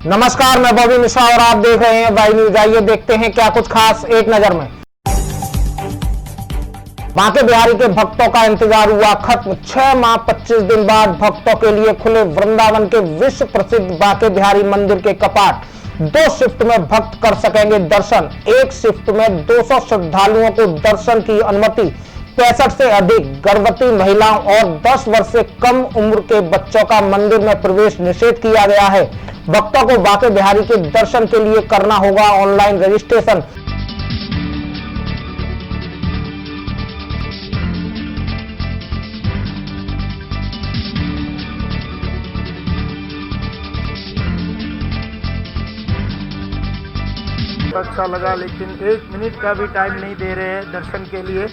नमस्कार, मैं बॉबी मिश्रा और आप देख रहे हैं वाई न्यूज। आइए देखते हैं क्या कुछ खास एक नजर में। बांके बिहारी के भक्तों का इंतजार हुआ खत्म। 6 माह 25 दिन बाद भक्तों के लिए खुले वृंदावन के विश्व प्रसिद्ध बांके बिहारी मंदिर के कपाट। 2 शिफ्ट में भक्त कर सकेंगे दर्शन। एक शिफ्ट में 200 श्रद्धालुओं को दर्शन की अनुमति। 65 से अधिक गर्भवती महिलाओं और 10 वर्ष से कम उम्र के बच्चों का मंदिर में प्रवेश निषेध किया गया है। भक्तों को बांके बिहारी के दर्शन के लिए करना होगा ऑनलाइन रजिस्ट्रेशन। अच्छा लगा, लेकिन 1 मिनट का भी टाइम नहीं दे रहे हैं दर्शन के लिए।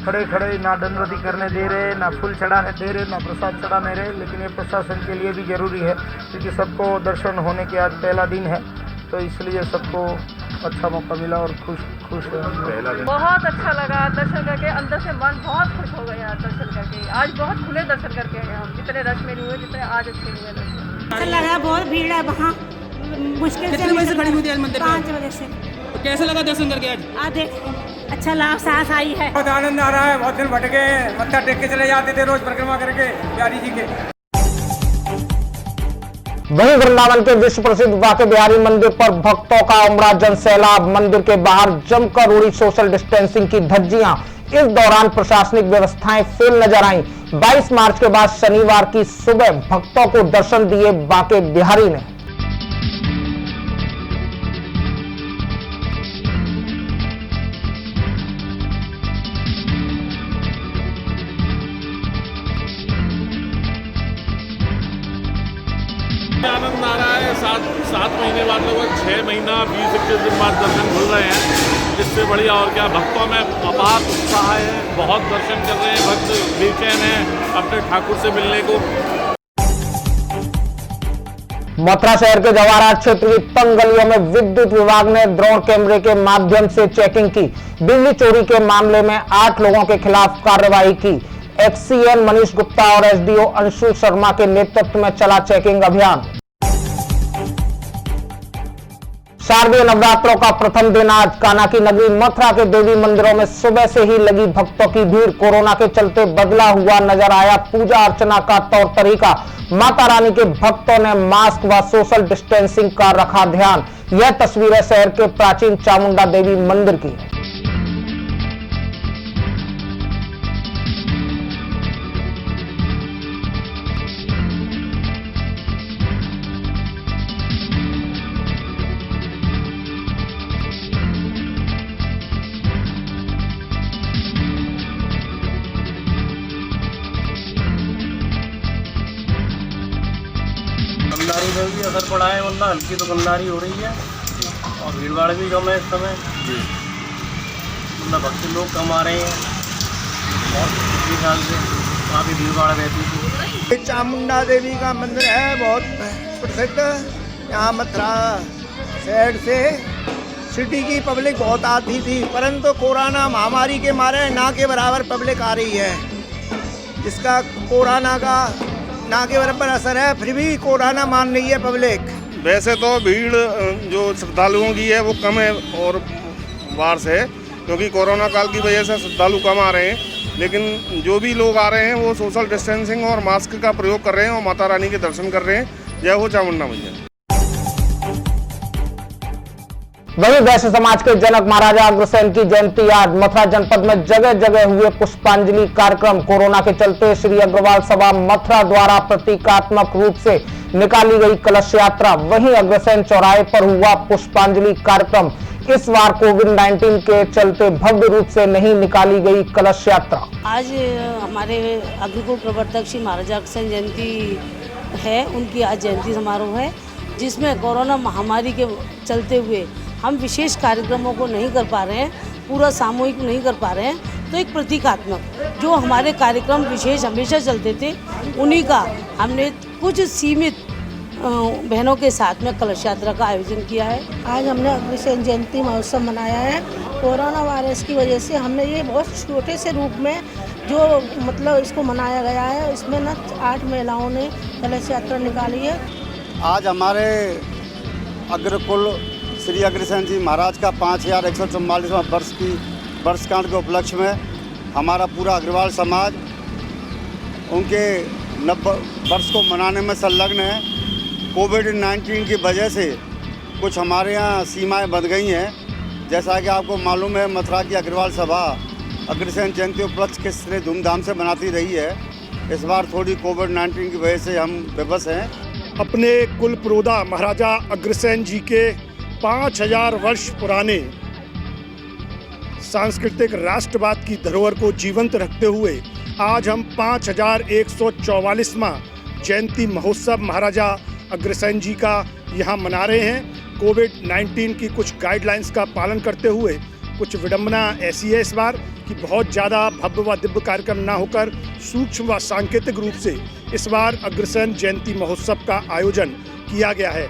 खड़े खड़े ना दंडवती करने दे रहे, ना फूल चढ़ाने दे रहे, ना प्रसाद चढ़ाने रहे। लेकिन ये प्रशासन के लिए भी जरूरी है क्योंकि सबको दर्शन होने के आज पहला दिन है, तो इसलिए सबको अच्छा मौका मिला और खुश है। पहला दिन बहुत अच्छा लगा दर्शन करके, अंदर से मन बहुत खुश हो गया दर्शन करके। आज बहुत खुले दर्शन करके आए हम, जितने रश में नहीं हुए जितने आज अच्छे हुए दर्शन। अच्छा लगा, बहुत भीड़ है वहाँ, मुश्किल से। कितने बजे से खड़ी हुई थी आज मंदिर में? 5 बजे से। तो कैसा लगा दर्शन करके आज? देख, अच्छा लाभ सांस आई है। बहुत आनंद आ रहा है। बहुत दिन भटके, मत्था टेक के चले जाते थे रोज परिक्रमा करके बिहारी जी के। वहीं वृंदावन के विश्व प्रसिद्ध बांके बिहारी मंदिर पर भक्तों का उमड़ा जन सैलाब। मंदिर के बाहर जमकर उड़ी सोशल डिस्टेंसिंग की धज्जियां। इस दौरान प्रशासनिक व्यवस्थाएं फेल नजर आईं। 22 मार्च के बाद शनिवार की सुबह भक्तों को दर्शन दिए बांके बिहारी ने। आनंद आ रहा है। 7 महीने बाद लगभग 6 महीना 20-21 दिन बाद दर्शन खुल रहे हैं। इससे बढ़िया और क्या, भक्तों में अपार उत्साह है। बहुत दर्शन कर रहे हैं, भक्त बेचैन हैं अपने ठाकुर से मिलने को। मथुरा शहर के जवाहरात क्षेत्र की तंग गलियों में विद्युत विभाग ने ड्रोन कैमरे के माध्यम से चेकिंग की। बिजली चोरी के मामले में 8 लोगों के खिलाफ कार्रवाई की। एक्सीएन मनीष गुप्ता और एसडीओ अंशु शर्मा के नेतृत्व में चला चेकिंग अभियान। शारदीय नवरात्रों का प्रथम दिन आज कान्हा की नगरी मथुरा के देवी मंदिरों में सुबह से ही लगी भक्तों की भीड़। कोरोना के चलते बदला हुआ नजर आया पूजा अर्चना का तौर तरीका। माता रानी के भक्तों ने मास्क व सोशल डिस्टेंसिंग का रखा ध्यान। यह तस्वीरें शहर के प्राचीन चामुंडा देवी मंदिर की है। दुकानदारी में भी असर पड़ा है, वरना हल्की दुकानदारी हो रही है और भीड़ भाड़ भी कम है इस समय। मतलब भक्त लोग कम आ रहे हैं और पिछले साल से काफ़ी भीड़ भाड़ रहती थी। चामुंडा देवी का मंदिर है, बहुत प्रसिद्ध। यहाँ मथुरा शहर से सिटी की पब्लिक बहुत आती थी, परंतु कोरोना महामारी के मारे ना के बराबर पब्लिक आ रही है। जिसका कोरोना का ना के बराबर असर है, फिर भी कोरोना मान रही है पब्लिक। वैसे तो भीड़ जो श्रद्धालुओं की है वो कम है और बाहर से, क्योंकि कोरोना काल की वजह से श्रद्धालु कम आ रहे हैं। लेकिन जो भी लोग आ रहे हैं वो सोशल डिस्टेंसिंग और मास्क का प्रयोग कर रहे हैं और माता रानी के दर्शन कर रहे हैं। जय हो चामुंडा मैया। वहीं वैश्य समाज के जनक महाराजा अग्रसेन की जयंती आज। मथुरा जनपद में जगह जगह हुए पुष्पांजलि कार्यक्रम। कोरोना के चलते श्री अग्रवाल सभा मथुरा द्वारा प्रतीकात्मक रूप से निकाली गई कलश यात्रा। वहीं अग्रसेन चौराहे पर हुआ पुष्पांजलि कार्यक्रम। इस बार कोविड-19 के चलते भव्य रूप से नहीं निकाली गई कलश यात्रा। आज हमारे अग्रकुल प्रवर्तक श्री महाराजा अग्रसेन जयंती है, उनकी आज जयंती समारोह है, जिसमें कोरोना महामारी के चलते हुए हम विशेष कार्यक्रमों को नहीं कर पा रहे हैं, पूरा सामूहिक नहीं कर पा रहे हैं। तो एक प्रतीकात्मक जो हमारे कार्यक्रम विशेष हमेशा चलते थे, उन्हीं का हमने कुछ सीमित बहनों के साथ में कलश यात्रा का आयोजन किया है। आज हमने अग्रसेन जयंती महोत्सव मनाया है। कोरोना वायरस की वजह से हमने ये बहुत छोटे से रूप में जो मतलब इसको मनाया गया है, इसमें न 8 महिलाओं ने कलश यात्रा निकाली है। आज हमारे अग्रकुल श्री अग्रसेन जी महाराज का 5144वां वर्षगांठ के उपलक्ष्य में हमारा पूरा अग्रवाल समाज उनके 90 वर्ष को मनाने में संलग्न है। कोविड-19 की वजह से कुछ हमारे यहाँ सीमाएं बंध गई हैं। जैसा कि आपको मालूम है, मथुरा की अग्रवाल सभा अग्रसेन जयंती उपलक्ष्य कितने धूमधाम से मनाती रही है। इस बार थोड़ी कोविड-19 की वजह से हम विवश हैं। अपने कुल पुरोधा महाराजा अग्रसेन जी के 5000 वर्ष पुराने सांस्कृतिक राष्ट्रवाद की धरोहर को जीवंत रखते हुए आज हम 5144वां जयंती महोत्सव महाराजा अग्रसेन जी का यहाँ मना रहे हैं। कोविड-19 की कुछ गाइडलाइंस का पालन करते हुए कुछ विडंबना ऐसी है इस बार कि बहुत ज़्यादा भव्य व दिव्य कार्यक्रम ना होकर सूक्ष्म व सांकेतिक रूप से इस बार अग्रसेन जयंती महोत्सव का आयोजन किया गया है।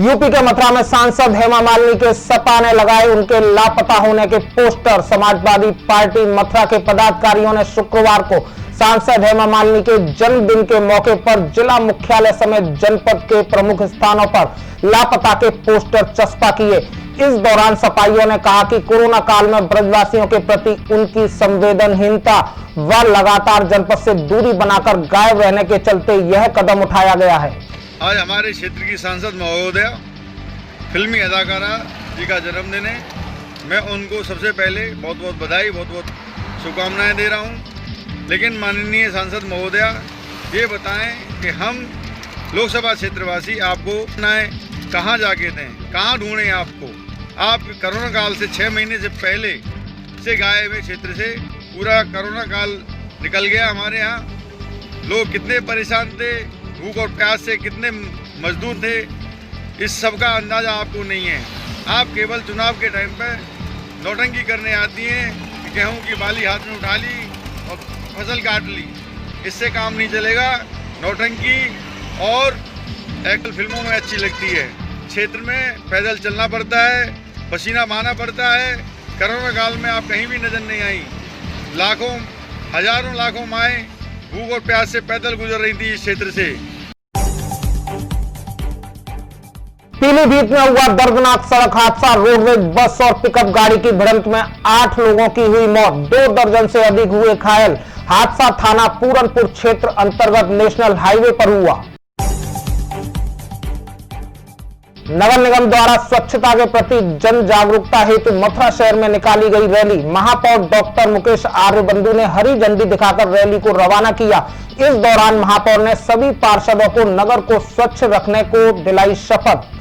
यूपी के मथुरा में सांसद हेमा मालिनी के सपा ने लगाए उनके लापता होने के पोस्टर। समाजवादी पार्टी मथुरा के पदाधिकारियों ने शुक्रवार को सांसद हेमा मालिनी के जन्मदिन के मौके पर जिला मुख्यालय समेत जनपद के प्रमुख स्थानों पर लापता के पोस्टर चस्पा किए। इस दौरान सपाइयों ने कहा कि कोरोना काल में ब्रजवासियों के प्रति उनकी संवेदनहीनता व लगातार जनपद से दूरी बनाकर गायब रहने के चलते यह कदम उठाया गया है। आज हमारे क्षेत्र की सांसद महोदया फिल्मी अदाकारा जी का जन्मदिन है। मैं उनको सबसे पहले बहुत बहुत बधाई, बहुत बहुत शुभकामनाएं दे रहा हूं। लेकिन माननीय सांसद महोदया ये बताएं कि हम लोकसभा क्षेत्रवासी आपको कहाँ जाके दें, कहाँ ढूंढें आपको। आप कोरोना काल से 6 महीने से पहले से गायब हुए क्षेत्र से। पूरा कोरोना काल निकल गया। हमारे यहाँ लोग कितने परेशान थे, भूख और प्यास से कितने मजदूर थे, इस सब का अंदाज़ा आपको नहीं है। आप केवल चुनाव के टाइम पर नौटंकी करने आती हैं कि गेहूं की बाली हाथ में उठा ली और फसल काट ली। इससे काम नहीं चलेगा। नौटंकी और एक्शन फिल्मों में अच्छी लगती है। क्षेत्र में पैदल चलना पड़ता है, पसीना बहाना पड़ता है। कोरोना काल में आप कहीं भी नजर नहीं आई। लाखों, हजारों लाखों माएँ भूख और प्यास से पैदल गुजर रही थी इस क्षेत्र से। पीलीभीत में हुआ दर्दनाक सड़क हादसा। रोडवेज बस और पिकअप गाड़ी की भिड़ंत में 8 लोगों की हुई मौत, 2 दर्जन से अधिक हुए घायल। हादसा थाना पूरनपुर क्षेत्र अंतर्गत नेशनल हाईवे पर हुआ। नगर निगम द्वारा स्वच्छता के प्रति जन जागरूकता हेतु मथुरा शहर में निकाली गई रैली। महापौर डॉक्टर मुकेश आर्यबंधु ने हरी झंडी दिखाकर रैली को रवाना किया। इस दौरान महापौर ने सभी पार्षदों को नगर को स्वच्छ रखने को दिलाई शपथ।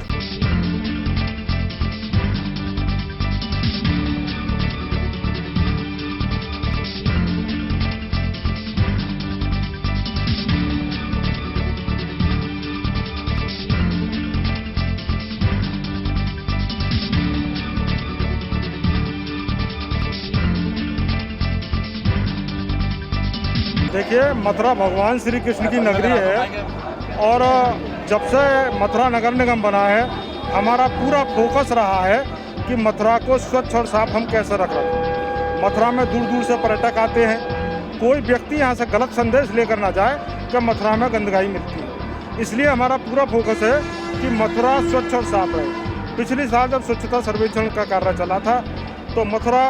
देखिए, मथुरा भगवान श्री कृष्ण की नगरी है और जब से मथुरा नगर निगम बना है हमारा पूरा फोकस रहा है कि मथुरा को स्वच्छ और साफ हम कैसे रखें। मथुरा में दूर दूर से पर्यटक आते हैं। कोई व्यक्ति यहाँ से गलत संदेश लेकर ना जाए कि मथुरा में गंदगी मिलती है। इसलिए हमारा पूरा फोकस है कि मथुरा स्वच्छ और साफ रहे। पिछले साल जब स्वच्छता सर्वेक्षण का कार्य चला था तो मथुरा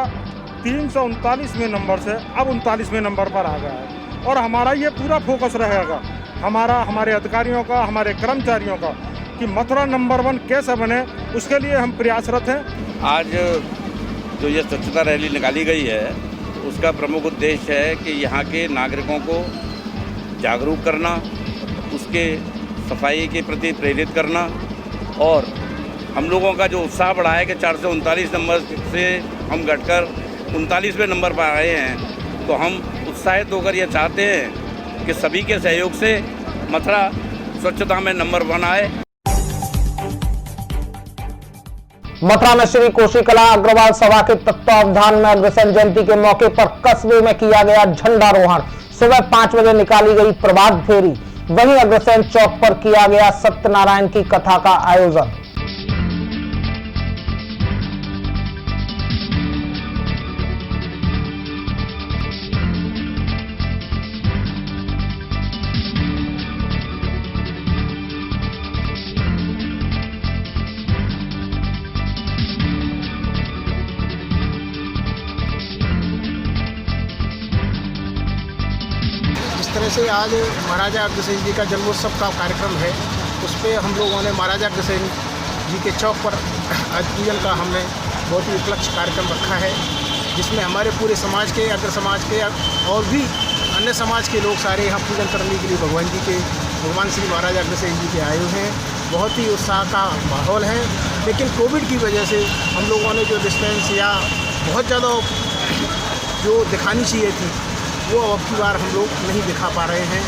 339वें नंबर से अब 39वें नंबर पर आ गया है और हमारा ये पूरा फोकस रहेगा हमारे अधिकारियों का, हमारे कर्मचारियों का, कि मथुरा नंबर 1 कैसे बने, उसके लिए हम प्रयासरत हैं। आज जो ये स्वच्छता रैली निकाली गई है उसका प्रमुख उद्देश्य है कि यहाँ के नागरिकों को जागरूक करना, उसके सफाई के प्रति प्रेरित करना और हम लोगों का जो उत्साह बढ़ा है कि 439 नंबर से हम घटकर 39वें नंबर पर आए हैं, तो हम उत्साहित होकर ये चाहते हैं कि सभी के सहयोग से मथुरा स्वच्छता में नंबर 1 आए। मथुरा में श्री कोशिकला अग्रवाल सभा के तत्वावधान में अग्रसेन जयंती के मौके पर कस्बे में किया गया झंडारोहण। सुबह 5 बजे निकाली गई प्रभात फेरी। वहीं अग्रसेन चौक पर किया गया सत्यनारायण की कथा का आयोजन। जैसे आज महाराजा अग्रसेन जी का जन्मोत्सव का कार्यक्रम है, उस पर हम लोगों ने महाराजा अग्रसेन जी के चौक पर आज पूजन का हमने बहुत ही उपलक्ष्य कार्यक्रम रखा है, जिसमें हमारे पूरे समाज के, अग्र समाज के और भी अन्य समाज के लोग सारे यहाँ पूजन करने के लिए भगवान श्री महाराजा अग्रसेन जी के आए हुए हैं। बहुत ही उत्साह का माहौल है, लेकिन कोविड की वजह से हम लोगों ने जो डिस्टेंस या बहुत ज़्यादा जो दिखानी चाहिए थी वो अब की बार हम लोग नहीं दिखा पा रहे हैं।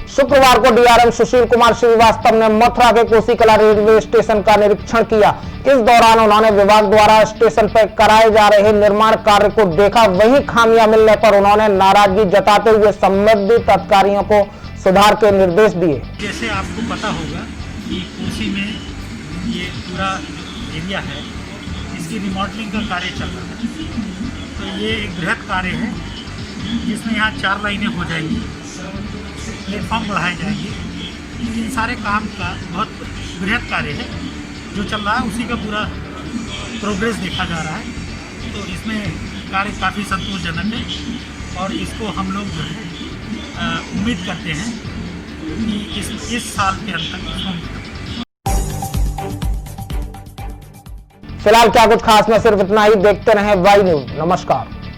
शुक्रवार को डीआरएम सुशील कुमार श्रीवास्तव ने मथुरा के कोसीकला रेलवे स्टेशन का निरीक्षण किया। इस दौरान उन्होंने विभाग द्वारा स्टेशन पर कराए जा रहे निर्माण कार्य को देखा। वहीं खामियां मिलने पर उन्होंने नाराजगी जताते हुए संबंधित अधिकारियों को सुधार के निर्देश दिए। जैसे आपको पता होगा कि कोसी में ये पूरा एरिया है, इसकी रिमॉडलिंग का कार्य चल रहा है। तो ये एक बृहद कार्य है जिसमें यहाँ 4 लाइनें हो जाएंगी, प्लेटफॉर्म बढ़ाए जाएंगे। इन सारे काम का बहुत बृहद कार्य है जो चल रहा है, उसी का पूरा प्रोग्रेस देखा जा रहा है। तो इसमें कार्य काफ़ी संतोषजनक है और इसको हम लोग जो है उम्मीद करते हैं कि इस साल के अंत तक। फिलहाल क्या कुछ खास में सिर्फ इतना ही। देखते रहें वाई न्यूज। नमस्कार।